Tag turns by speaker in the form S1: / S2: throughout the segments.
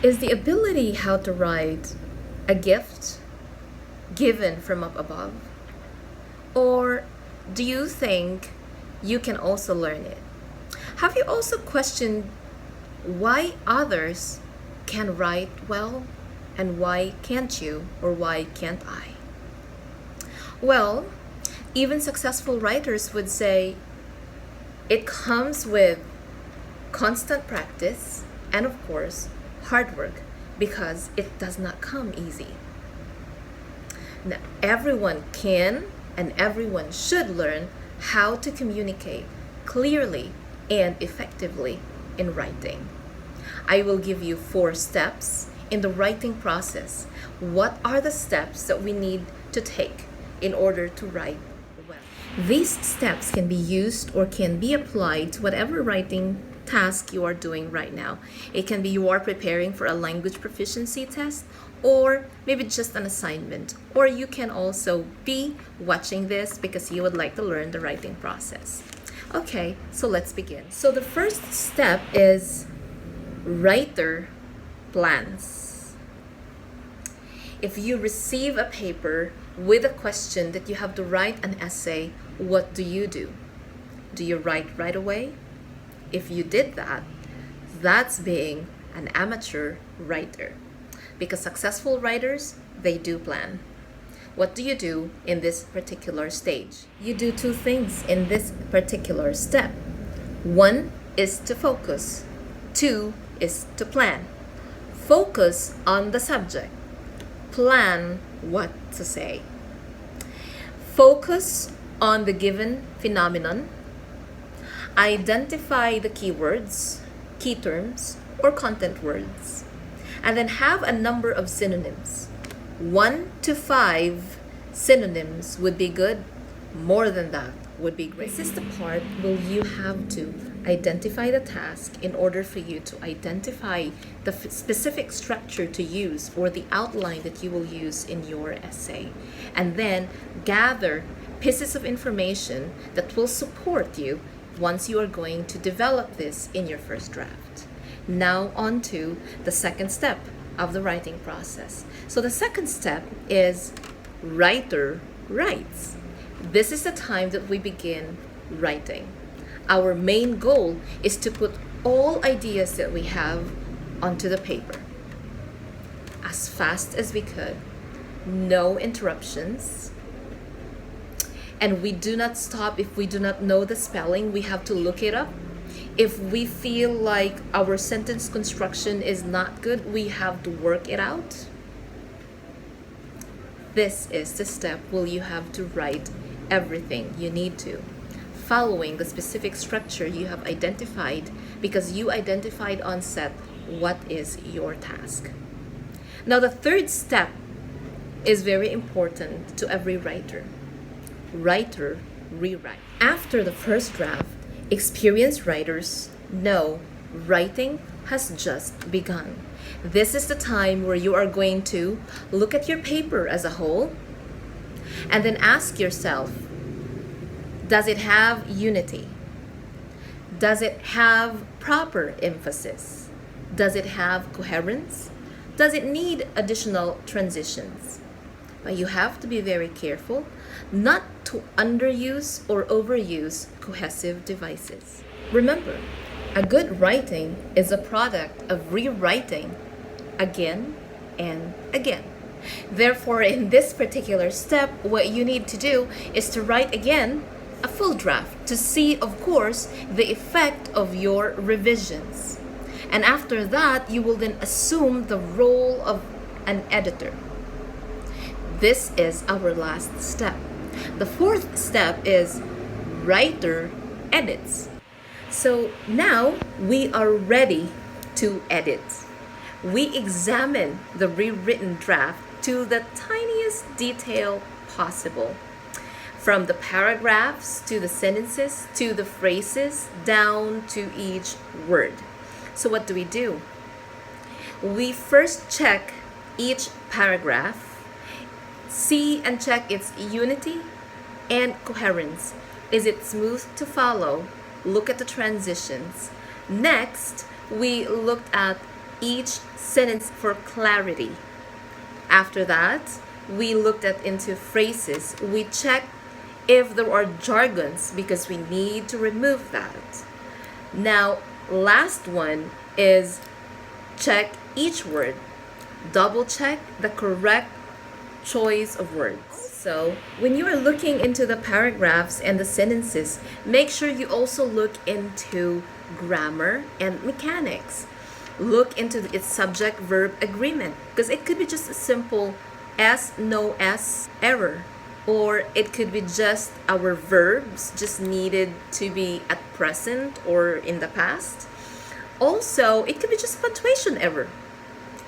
S1: Is the ability how to write a gift given from up above? Or do you think you can also learn it? Have you also questioned why others can write well and why can't you, or why can't I? Well, even successful writers would say it comes with constant practice and, of course, hard work, because it does not come easy. Now, everyone can and everyone should learn how to communicate clearly and effectively in writing. I will give you 4 steps in the writing process. What are the steps that we need to take in order to write well? These steps can be used or can be applied to whatever writing task you are doing right now. It can be you are preparing for a language proficiency test, or maybe just an assignment, or you can also be watching this because you would like to learn the writing process. Okay, so let's begin. So the first step is writer plans. If you receive a paper with a question that you have to write an essay, what do you do? Do you write right away? If you did that, that's being an amateur writer. Because successful writers, they do plan. What do you do in this particular stage? You do 2 things in this particular step. 1 is to focus. 2 is to plan. Focus on the subject. Plan what to say. Focus on the given phenomenon. Identify the keywords, key terms, or content words. And then have a number of synonyms. 1 to 5 synonyms would be good. More than that would be great. This is the part where you have to identify the task in order for you to identify the specific structure to use or the outline that you will use in your essay. And then gather pieces of information that will support you once you are going to develop this in your first draft. Now on to the second step of the writing process. So the second step is writer writes. This is the time that we begin writing. Our main goal is to put all ideas that we have onto the paper as fast as we could. No interruptions. And we do not stop if we do not know the spelling. We have to look it up. If we feel like our sentence construction is not good, we have to work it out. This is the step where you have to write everything you need to, following the specific structure you have identified, because you identified on set what is your task. Now the third step is very important to every writer. Writer rewrite. After the first draft, experienced writers know writing has just begun. This is the time where you are going to look at your paper as a whole and then ask yourself, does it have unity? Does it have proper emphasis? Does it have coherence? Does it need additional transitions? But you have to be very careful not to underuse or overuse cohesive devices. Remember, a good writing is a product of rewriting again and again. Therefore, in this particular step, what you need to do is to write again a full draft to see, of course, the effect of your revisions. And after that, you will then assume the role of an editor. This is our last step. The fourth step is writer edits. So now we are ready to edit. We examine the rewritten draft to the tiniest detail possible. From the paragraphs to the sentences to the phrases down to each word. So what do? We first check each paragraph, see and check its unity and coherence. Is it smooth to follow? Look at the transitions. Next, we looked at each sentence for clarity. After that, we looked at into phrases. We checked if there are jargons because we need to remove that. Now, last one is check each word. Double check the correct choice of words. So, when you are looking into the paragraphs and the sentences, make sure you also look into grammar and mechanics. Look into its subject verb agreement because it could be just a simple S, no S error, or it could be just our verbs just needed to be at present or in the past. Also, it could be just punctuation error,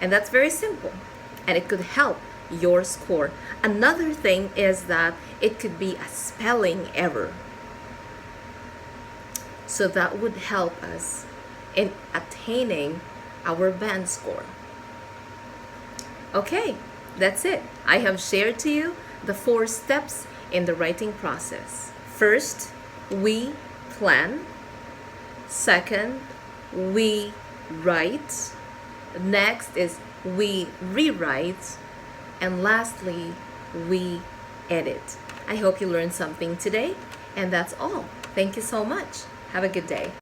S1: and that's very simple, and it could help your score. Another thing is that it could be a spelling error, so that would help us in attaining our band score. Okay, that's it. I have shared to you the 4 steps in the writing process. First, we plan. Second, we write. Next is we rewrite. And lastly, we edit. I hope you learned something today, and that's all. Thank you so much. Have a good day.